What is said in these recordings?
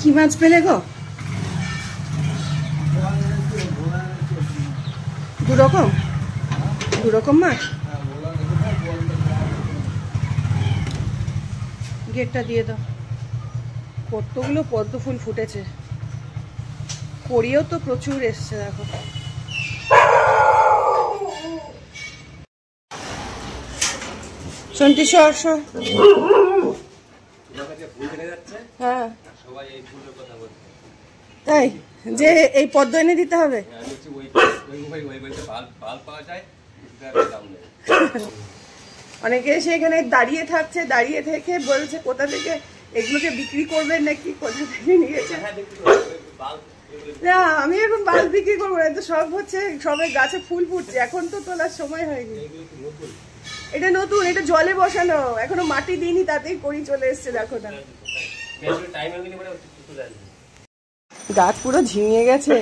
কি মাছ পেলে গো? দু রকম মাছ। গেটটা দিয়ে দাও। কতগুলো পদ্ম ফুল ফুটেছে, কড়িও তো প্রচুর এসছে দেখো। সন্তি সর। হ্যাঁ তাই যে এই পদ্ম এনে দিতে হবে। অনেকে এসে এখানে দাঁড়িয়ে থাকছে, দাঁড়িয়ে থেকে বলছে কোথা থেকে এগুলোকে বিক্রি করবেন নাকি, কোথা থেকে নিয়েছে। না আমি এখন বাল্ব বিক্রি করবো না, তো সব হচ্ছে সবাই গাছে ফুল ফুটছে, এখন তো তোলার সময় হয়নি। এটা নতুন, এটা জলে বসানো, এখনো মাটি দিইনি, তাতেই করি চলে এসছে দেখো না। গাছ পুরো ঝিমিয়ে গেছে।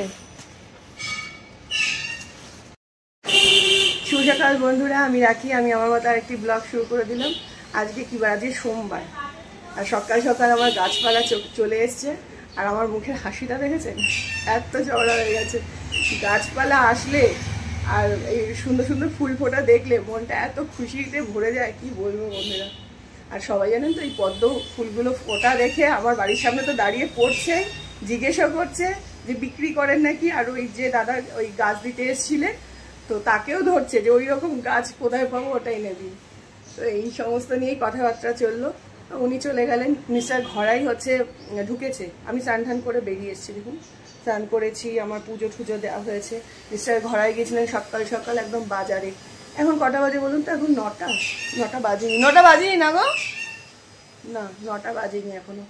শুভ সকাল বন্ধুরা, আমি রাখি, আমি আমার মতো আরেকটি ব্লগ শুরু করে দিলাম। আজকে কি বার? আজকে সোমবার। আর সকাল সকাল আমার গাছপালা চলে এসছে, আর আমার মুখের হাসিটা দেখেছেন, এত চওড়া হয়ে গেছে। গাছপালা আসলে আর এই সুন্দর সুন্দর ফুল ফোটা দেখলে মনটা এত খুশিতে ভরে যায়, কি বলবো বন্ধুরা। আর সবাই জানেন তো এই পদ্ম ফুলগুলো ফোটা দেখে আমার বাড়ির সামনে তো দাঁড়িয়ে পড়ছে, জিজ্ঞাসা করছে যে বিক্রি করেন নাকি। আর ওই যে দাদা ওই গাছ দিতে এসেছিলেন, তো তাকেও ধরছে যে ওই রকম গাছ কোথায় পাবো, ওটাই এনে দিন। তো এই সমস্ত নিয়েই কথাবার্তা চললো। উনি চলে গেলেন, মিস্টার ঘরাই হচ্ছে ঢুকেছে। আমি স্নান টান করে বেরিয়ে এসেছি, দেখুন স্নান করেছি, আমার পুজো টুজো দেওয়া হয়েছে। মিস্টার ঘরাই গেছিলেন সকাল সকাল একদম বাজারে। এখন কটা বাজে বলুন তো? এখন 9টা বাজেনি। 9টা বাজেনি না গো, না 9টা বাজেনি এখনো,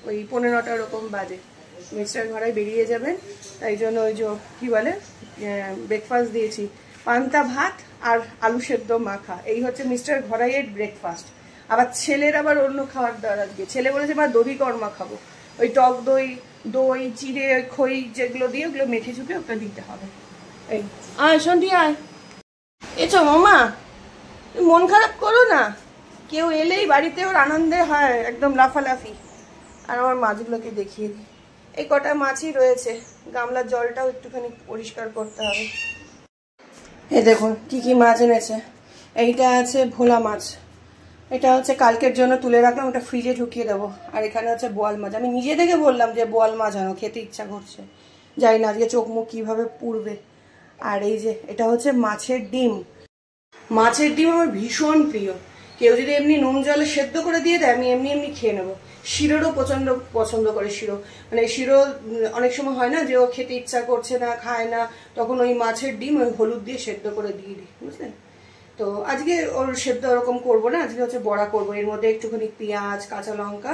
ওই 15টা ওরকম বাজে। মিস্টার ঘরাই বেরিয়ে যাবেন, তাই জন্য ওই যে কী বলে ব্রেকফাস্ট দিয়েছি, পান্তা ভাত আর আলু সেদ্ধ মাখা। এই হচ্ছে মিস্টার ঘরাইয়ের ব্রেকফাস্ট। আবার ছেলের আবার অন্য খাবার দাবার আজকে। ছেলে বলেছে মা দধি কর্মা খাবো, ওই টক দই চিড়ে খই যেগুলো দিয়ে ওগুলো মেখে চুপে ওটা দিতে হবে। এই আয় সন্ধ্যি আয়, এছো মামা, মন খারাপ করো না, কেউ এলেই বাড়িতে ওর আনন্দে হয় একদম লাফালাফি। আর আমার মাছগুলোকে দেখিয়ে দিই, এই কটা মাছই রয়েছে, গামলার জলটাও একটুখানি পরিষ্কার করতে হবে। এই দেখুন কি কি মাছ এনেছে। এইটা আছে ভোলা মাছ, এটা হচ্ছে কালকের জন্য তুলে রাখলাম, ওটা ফ্রিজে ঢুকিয়ে দেবো। আর এখানে হচ্ছে বোয়াল মাছ, আমি নিজে থেকে বললাম যে বোয়াল মাছ আনো, খেতে ইচ্ছা করছে, জানি না আজকে চোখ মুখ কীভাবে পুড়বে। আর এই যে এটা হচ্ছে মাছের ডিম। মাছের ডিম আমার ভীষণ প্রিয়, কেউ যদি এমনি নুন জলে সেদ্ধ করে দিয়ে দেয় আমি এমনি খেয়ে নেবো। শিরোরও প্রচণ্ড পছন্দ করে শিরো, মানে শিরো অনেক সময় হয় না যে ও খেতে ইচ্ছা করছে না, খায় না, তখন ওই মাছের ডিম ওই হলুদ দিয়ে সেদ্ধ করে দিয়ে দিই, বুঝলেন। তো আজকে ওর সেদ্ধ ওরকম করবো না, আজকে হচ্ছে বড়া করবো। এর মধ্যে একটুখানি পেঁয়াজ, কাঁচা লঙ্কা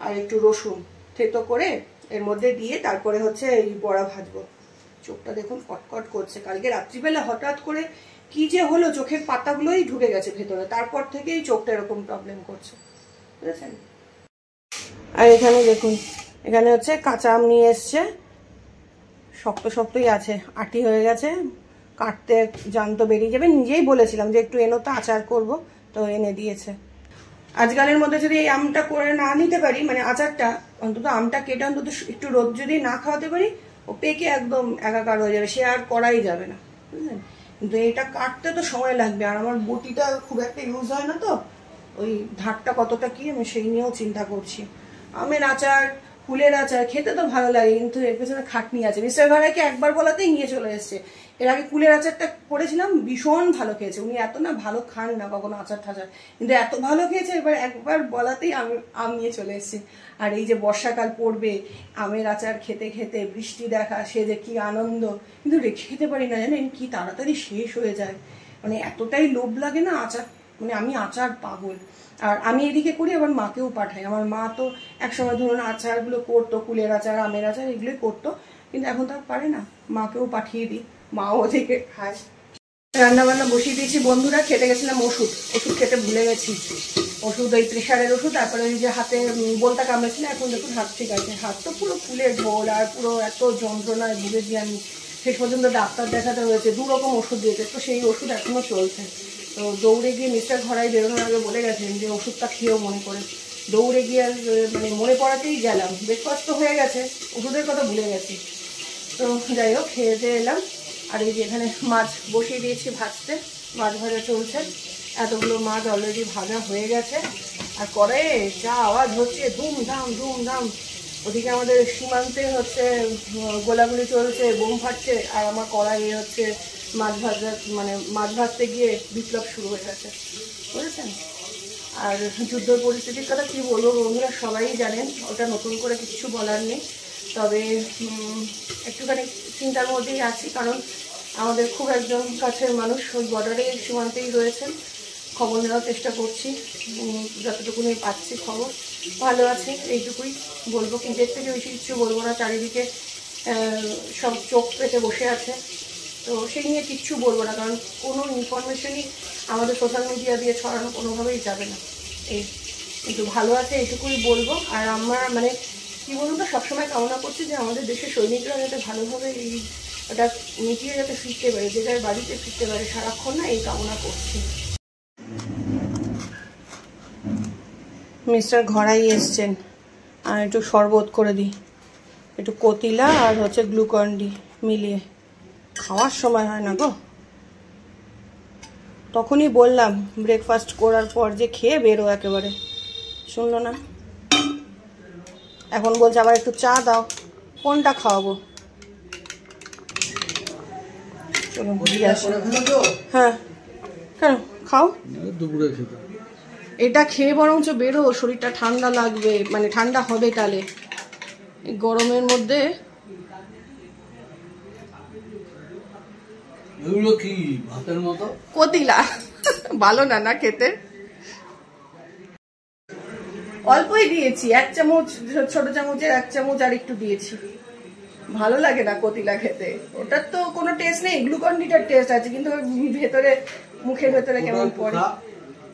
আর একটু রসুন থেতো করে এর মধ্যে দিয়ে তারপরে হচ্ছে এই বড়া ভাজবো। চোখটা দেখুন কটকট করছে, কালকে রাত্রিবেলা হঠাৎ করে কি যে হলো, চোখের পাতাগুলোই ঢুকে গেছে ভেতরে, তারপর থেকেই চোখটা এরকম প্রবলেম করছে, বুঝেছেন। আর এখানে দেখুন, এখানে হচ্ছে কাঁচা আম নিয়ে এসছে, শক্ত শক্তই আছে, আটি হয়ে গেছে, কাটতে জানতো বেরিয়ে যাবে। নিজেই বলেছিলাম যে একটু এনো তো আচার করব, তো এনে দিয়েছে। আজকালের মধ্যে যদি এই আমটা করে না নিতে পারি, মানে আচারটা, অন্তত আমটা কেটে অন্তত একটু রোদ যদি না খাওয়াতে পারি, ও পেকে একদম একাকার হয়ে যাবে, সে আর করাই যাবে না, বুঝলেন। কিন্তু এটা কাটতে তো সময় লাগবে, আর আমার বটিটা খুব একটা ইউজ হয় না, তো ওই ধারটা কতটা কি আমি সেই নিয়েও চিন্তা করছি। আমের আচার, ফুলের আচার খেতে তো ভালো লাগে, কিন্তু এর পেছনে খাটনি আছে। মিস্টার ঘরাইকে একবার বলাতেই নিয়ে চলে এসছে। এর আগে কুলের আচারটা করেছিলাম, ভীষণ ভালো খেয়েছে। উনি এত না ভালো খান না কখনো আচার ঠাচার, কিন্তু এত ভালো খেয়েছে, এবার একবার বলাতেই আম নিয়ে চলে এসছে। আর এই যে বর্ষাকাল পড়বে, আমের আচার খেতে খেতে বৃষ্টি দেখা, সে যে কি আনন্দ, কিন্তু রেখে খেতে পারি না জানেন, কি তাড়াতাড়ি শেষ হয়ে যায়, মানে এতটাই লোভ লাগে না আচার, মানে আমি আচার পাগল। আর আমি এদিকে করি, আবার মাকেও পাঠাই। আমার মা তো একসময় ধরুন আচারগুলো করতো, কুলের আচার, আমের আচার এগুলোই করতো, কিন্তু এখন তো আর পারে না, মাকেও পাঠিয়ে দিই, মাও ওদিকে খায়। রান্না বান্না বসিয়ে দিয়েছি বন্ধুরা। খেতে গেছিলাম ওষুধ খেতে ভুলে গেছি, ওষুধ ওই প্রেশারের ওষুধ। তারপরে ওই যে হাতে বলটা কামড়েছিল, এখন দেখুন হাত ঠিক আছে, হাত তো পুরো ফুলে ঢোল, আর পুরো এত যন্ত্রণায় ভুগেছি আমি, শেষ পর্যন্ত ডাক্তার দেখাতে হয়েছে, 2 রকম ওষুধ দিয়েছে, তো সেই ওষুধ এখনো চলছে। তো দৌড়ে গিয়ে মিস্টার ঘরাই বেরোনোর আগে বলে গেছেন যে ওষুধটা খেয়েও মনে করে, দৌড়ে গিয়ে মানে মনে পড়াতেই গেলাম, ব্রেকফাস্ট তো হয়ে গেছে, ওষুধের কথা ভুলে গেছি। তো যাই হোক খেয়ে দিয়ে এলাম। আর এই যে এখানে মাছ বসিয়ে দিয়েছি ভাজতে, মাছ ভাজা চলছে। এতগুলো মাছ অলরেডি ভাজা হয়ে গেছে। আর কড়াইয়ে যা আওয়াজ হচ্ছে ধুমধাম ধুমধাম, ওদিকে আমাদের সীমান্তে হচ্ছে গোলাগুলি চলছে, বোম ফাটছে, আর আমার কড়াইয়ে হচ্ছে মাছ ভাজা, মানে মাছ ভাজতে গিয়ে বিপ্লব শুরু হয়ে গেছে, বুঝেছেন। আর যুদ্ধ পরিস্থিতির কথা কী বলবো বন্ধুরা, সবাই জানেন, ওটা নতুন করে কিছু বলার নেই। তবে একটুখানি চিন্তার মধ্যেই আছি, কারণ আমাদের খুব একজন কাছের মানুষ ওই বর্ডারে সীমান্তেই রয়েছেন। খবর নেওয়ার চেষ্টা করছি, যতটুকুনি পাচ্ছি খবর। ভালো আছে এইটুকুই বলবো, কিন্তু এর থেকে বেশি কিছু বলবো না। চারিদিকে সব চোখ পেতে বসে আছে, তো সেই নিয়ে কিচ্ছু বলবো না, কারণ কোনো ইনফরমেশনই আমাদের সোশ্যাল মিডিয়া দিয়ে ছড়ানো কোনোভাবেই যাবে না। এই কিন্তু ভালো আছে এইটুকুই বলবো। আর আমরা মানে কী বলুন তো, সবসময় কামনা করছি যে আমাদের দেশের সৈনিকরা যাতে ভালোভাবে এই ওটা মিটিয়ে যাতে ফিরতে পারে, যে যার বাড়িতে ফিরতে পারে, সারাক্ষণ না এই কামনা করছি। মিস্টার ঘরাই এসছেন, আর একটু শরবত করে দিই, একটু কতিলা আর হচ্ছে গ্লুকন-ডি মিলিয়ে। খাওয়ার সময় হয় না গো, তখনই বললাম ব্রেকফাস্ট করার পর যে খেয়ে বেরো, একেবারে শুনলো না। এখন বলছে আবার একটু চা দাও, কোনটা খাওয়াবো? চলো বুঝিয়ে আসো। হ্যাঁ কেন খাও, দুপুরে খেতে। এটা খেয়ে বরঞ্চ বেরো, শরীরটা ঠান্ডা লাগবে, মানে ঠান্ডা হবে তাহলে এই গরমের মধ্যে। এগুলো কি ভাতের মতো? কতিলা ভালো না না খেতে, অল্পই দিয়েছি, 1 চামচ, ছোট চামচের 1 চামচ আর একটু দিয়েছি। ভালো লাগে না কতিলা খেতে, ওটার তো কোনো টেস্ট নেই। গ্লুকন-ডিটার টেস্ট আছে, কিন্তু ভেতরে মুখের ভেতরে কেমন পড়ে।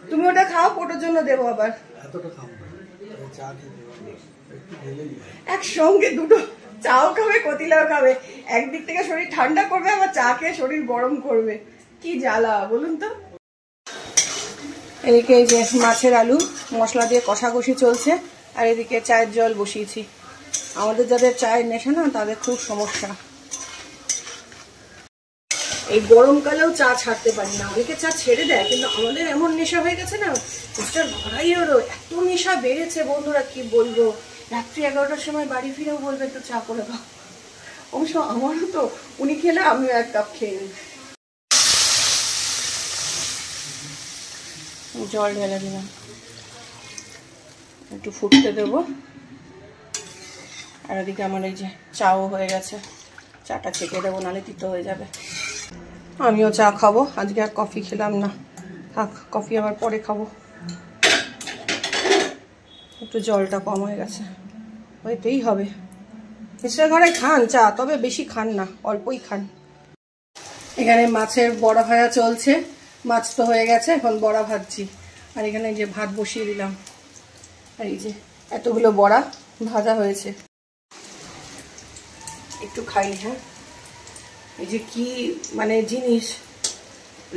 তুমি ওটা খাও, পোটোর জন্য দেবো আবার। একসঙ্গে দুটো, চাও খাবে কতিলাও খাবে, একদিক থেকে শরীর ঠান্ডা করবে, আবার চা খেয়ে শরীর গরম করবে, কি জ্বালা বলুন তো। এদিকে এই যে মাছের আলু মশলা দিয়ে কষাকষি চলছে, আর এদিকে চায়ের জল বসিয়েছি। আমাদের যাদের চায়ের নেশা না, তাদের খুব সমস্যা। এই গরমকালেও চা ছাড়তে পারি না, অনেকে চা ছেড়ে দেয়, কিন্তু আমাদের এমন নেশা হয়ে গেছে না। মিস্টার ঘরাইয়েরও এত নেশা বেড়েছে বন্ধুরা, কি বলবো। রাত্রি 11টার সময় বাড়ি ফিরেও বলবে একটু চা করে দাও। অবশ্য আমারও তো, উনি খেলে আমিও 1 কাপ খেয়ে নিই। জল ঢেলে দিলাম, একটু ফুটতে দেবো। আর এদিকে আমার এই যে চাও হয়ে গেছে, চাটা ছেঁকে দেবো, নাহলে তিতো হয়ে যাবে। আমিও চা খাবো, আজকে আর কফি খেলাম না, থাক, কফি আবার পরে খাবো। একটু জলটা কম হয়ে গেছে, হইতেই হবে। মিস্টার ঘরাই খান চা, তবে বেশি খান না, অল্পই খান। এখানে মাছের বড়া ভাজা চলছে, মাছ তো হয়ে গেছে, এখন বড়া ভাজছি। আর এখানে যে ভাত বসিয়ে দিলাম, আর এই যে এতগুলো বড়া ভাজা হয়েছে। একটু খাই। হ্যাঁ, এই যে কি মানে জিনিস,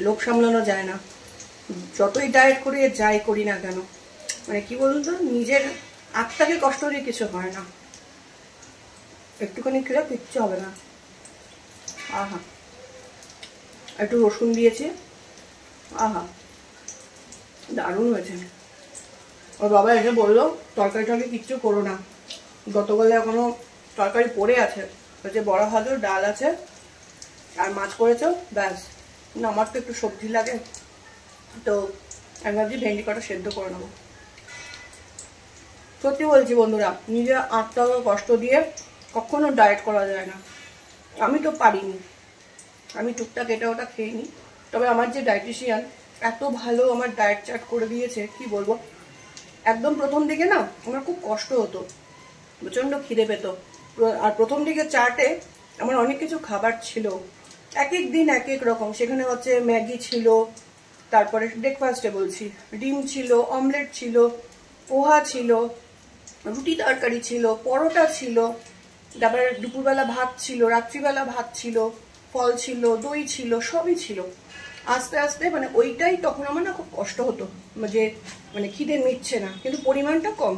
লোক সামলানো যায় না, যতই ডায়েট করি যাই করি না কেন। মানে কি বলুন তো, নিজের আত্মাকে কষ্ট দিয়ে কিছু হয় না। একটুখানি খেলে কিচ্ছু হবে না। আহা, একটু রসুন দিয়েছি, আহা দারুণ হয়েছে। ওর বাবা এসে বললো তরকারি টরকারি কিচ্ছু করো না, গতকালে এখনো তরকারি পড়ে আছে, হচ্ছে বড়া ভাজো, ডাল আছে আর মাছ করেছো, ব্যাস। না আমার তো একটু সবজি লাগে, তো আমি ভাবছি ভেন্ডি কটা সেদ্ধ করে নেবো। সত্যি বলছি বন্ধুরা, নিজের আত্মাকে কষ্ট দিয়ে কখনো ডায়েট করা যায় না। আমি তো পারিনি, আমি টুকটাক এটা ওটা খেয়ে নিই। তবে আমার যে ডায়েটিশিয়ান এত ভালো আমার ডায়েট চার্ট করে দিয়েছে, কি বলবো। একদম প্রথম দিকে না আমার খুব কষ্ট হতো, প্রচণ্ড খিদে পেত। আর প্রথম দিকে চার্টে আমার অনেক কিছু খাবার ছিল, এক এক দিন এক এক রকম। সেখানে হচ্ছে ম্যাগি ছিল, তারপরে ব্রেকফাস্টে বলছি ডিম ছিল, অমলেট ছিল, পোহা ছিল, রুটি তরকারি ছিল, পরোটা ছিল, তারপরে দুপুরবেলা ভাত ছিল, রাত্রিবেলা ভাত ছিল, ফল ছিল, দই ছিল, সবই ছিল। আস্তে আস্তে মানে ওইটাই তখন আমার না খুব কষ্ট হতো, যে মানে খিদে মিটছে না, কিন্তু পরিমাণটা কম,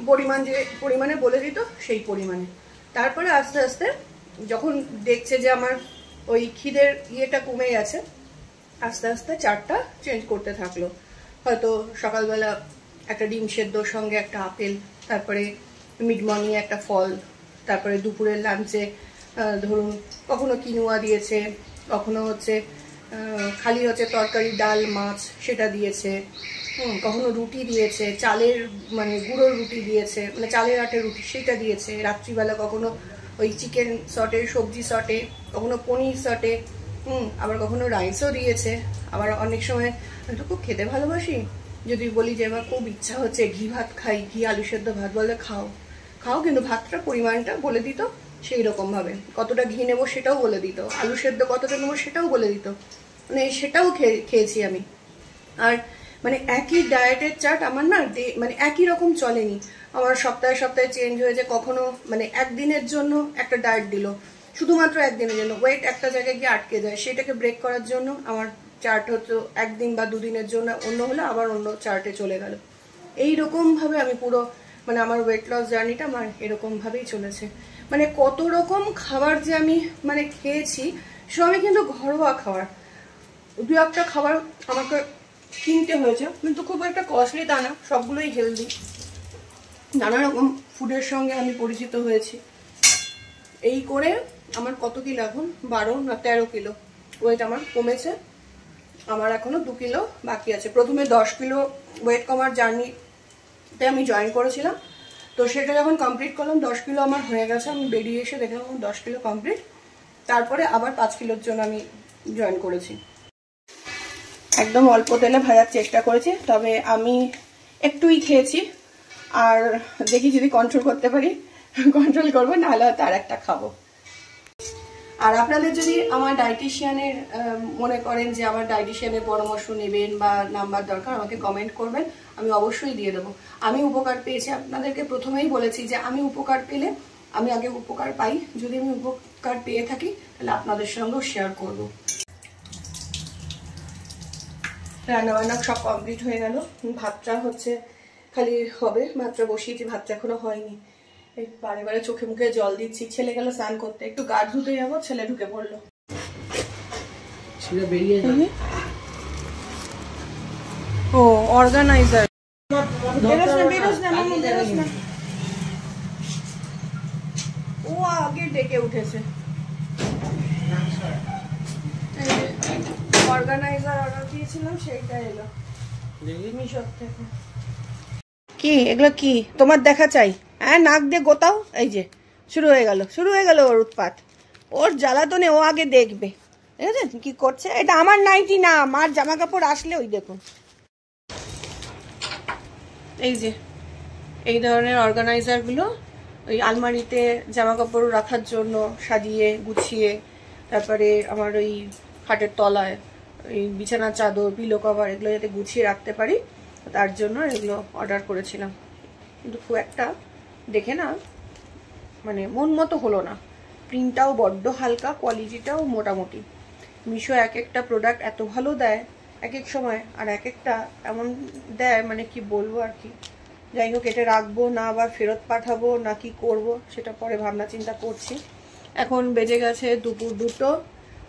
পরিমাণ যে পরিমাণে বলে দিত সেই পরিমাণে। তারপরে আস্তে আস্তে যখন দেখছে যে আমার ওই খিদের ইয়েটা কমে গেছে, আস্তে আস্তে চারটা চেঞ্জ করতে থাকলো। হয়তো সকালবেলা একটা ডিম সেদ্ধর সঙ্গে একটা আপেল, তারপরে মিড মর্নিংয়ে একটা ফল, তারপরে দুপুরের লাঞ্চে ধরুন কখনো কিনুয়া দিয়েছে, কখনো হচ্ছে খালি হচ্ছে তরকারি ডাল মাছ সেটা দিয়েছে, কখনো রুটি দিয়েছে, চালের মানে গুঁড়োর রুটি দিয়েছে, মানে চালের আটের রুটি সেটা দিয়েছে। রাত্রিবেলা কখনো ওই চিকেন সটে, সবজি সটে, কখনো পনির সটে, আবার কখনো রাইসও দিয়েছে। আবার অনেক সময় আমি তো খুব খেতে ভালোবাসি, যদি বলি যে আমার খুব ইচ্ছা হচ্ছে ঘি ভাত খাই, ঘি আলু সেদ্ধ ভাত, বলে খাও খাও, কিন্তু ভাতটা পরিমাণটা বলে দিত সেই রকম ভাবে, কতটা ঘি নেবো সেটাও বলে দিত, আলু সেদ্ধ কতটা নেবো সেটাও বলে দিত, মানে সেটাও খেয়েছি আমি। আর মানে একই ডায়েটের চার্ট আমার না মানে একই রকম চলেনি, আমার সপ্তাহে সপ্তাহে চেঞ্জ হয়েছে। কখনো মানে একদিনের জন্য একটা ডায়েট দিল, শুধুমাত্র একদিনের জন্য, ওয়েট একটা জায়গায় গিয়ে আটকে যায়, সেটাকে ব্রেক করার জন্য আমার চার্ট হতো একদিন বা দুদিনের জন্য অন্য হলে আবার অন্য চার্টে চলে গেল। এইরকম ভাবে আমি পুরো মানে আমার ওয়েট লস জার্নিটা আমার এরকম ভাবেই চলেছে। মানে কত রকম খাবার যে আমি মানে খেয়েছি, সবই কিন্তু ঘরোয়া খাবার। দু একটা খাবার আমাকে কিনতে হয়েছে, কিন্তু খুব একটা কস্টলি তা না, সবগুলোই হেলদি। নানা রকম ফুডের সঙ্গে আমি পরিচিত হয়েছি। এই করে আমার কত কিলো এখন 12 না 13 কিলো ওয়েট আমার কমেছে। আমার এখনো 2 কিলো বাকি আছে। প্রথমে 10 কিলো ওয়েট কমার জার্নিতে আমি জয়েন করেছিলাম, তো সেটা যখন কমপ্লিট করলাম 10 কিলো আমার হয়ে গেছে, আমি বেরিয়ে এসে দেখলাম 10 কিলো কমপ্লিট। তারপরে আবার 5 কিলোর জন্য আমি জয়েন করেছি। একদম অল্প তেলে ভাজার চেষ্টা করেছি, তবে আমি একটুই খেয়েছি, আর দেখি যদি কন্ট্রোল করতে পারি কন্ট্রোল করবো, নাহলে হয়তো আর একটা খাবো। আর আপনাদের যদি আমার ডায়েটিশিয়ানের মনে করেন যে আমার ডায়েটিশিয়ানের পরামর্শ নেবেন বা নাম্বার দরকার, আমাকে কমেন্ট করবেন, আমি অবশ্যই দিয়ে দেবো। আমি উপকার পেয়েছি, আপনাদেরকে প্রথমেই বলেছি যে আমি উপকার পেলে আমি আগে উপকার পাই, যদি আমি উপকার পেয়ে থাকি তাহলে আপনাদের সঙ্গেও শেয়ার করব। রান্নাবান্না সব কমপ্লিট হয়ে গেল, ভাতটা হচ্ছে খালি হবে, ভাতটা বসিয়েছি, ভাতটা এখনো হয়নি। এই বারে বারে চোখে মুখে জল দিচ্ছি। ছেলে গেল স্নান করতে, একটু গা ধুতে যাবো, ছেলে ঢুকে পড়লো। ও অর্গানাইজার, ও আগে ডেকে উঠেছে। অর্গানাইজার অর্ডার দিয়েছিলাম, সেইটা এলো মিশোর থেকে। কি এগুলো কি তোমার দেখা চাই? হ্যাঁ, নাক দিয়ে গোতাও। এই যে শুরু হয়ে গেল ওর উৎপাত, ওর জ্বালাতনে ও আগে দেখবে। দেখেছেন কি করছে? এটা আমার নাইটি না, মার জামা কাপড় আসলে ওই দেখুন। এই যে এই ধরনের অর্গানাইজার গুলো ওই আলমারিতে জামা কাপড় রাখার জন্য সাজিয়ে গুছিয়ে, তারপরে আমার ওই খাটের তলায় ওই বিছানার চাদর, পিলো কভার এগুলো যাতে গুছিয়ে রাখতে পারি, তার জন্য এগুলো অর্ডার করেছিলাম। কিন্তু খুব একটা দেখে না মানে মন মতো হলো না, প্রিন্টটাও বড্ড হালকা, কোয়ালিটিটাও মোটামুটি। মিশো এক একটা প্রোডাক্ট এত ভালো দেয় এক এক সময়, আর এক একটা এমন দেয় মানে কি বলবো আর কি। যাই হোক, এটা রাখবো না আবার ফেরত পাঠাবো না কি করব সেটা পরে ভাবনা চিন্তা করছি। এখন বেজে গেছে দুপুর 2টো।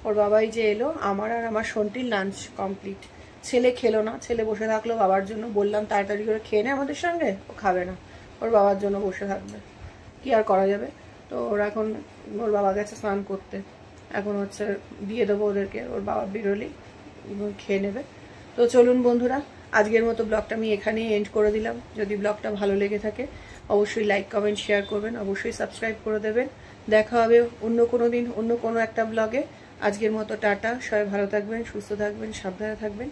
ওর বাবাই যে এলো, আমার আর আমার সন্টির লাঞ্চ কমপ্লিট। ছেলে খেলো না, ছেলে বসে থাকলো বাবার জন্য। বললাম তাড়াতাড়ি করে খেয়ে নে আমাদের সঙ্গে, ও খাবে না, ওর বাবার জন্য বসে থাকবে, কি আর করা যাবে। তো ওরা এখন ওর বাবা গেছে স্নান করতে, এখন হচ্ছে দিয়ে দেবো ওদেরকে, ওর বাবা বেরোলেই খেয়ে নেবে। তো চলুন বন্ধুরা, আজকের মতো ব্লগটা আমি এখানেই এন্ড করে দিলাম। যদি ব্লগটা ভালো লেগে থাকে অবশ্যই লাইক কমেন্ট শেয়ার করবেন, অবশ্যই সাবস্ক্রাইব করে দেবেন। দেখা হবে অন্য কোনো দিন অন্য কোনো একটা ব্লগে। আজকের মতো টাটা, সবাই ভালো থাকবেন, সুস্থ থাকবেন, সাবধানে থাকবেন।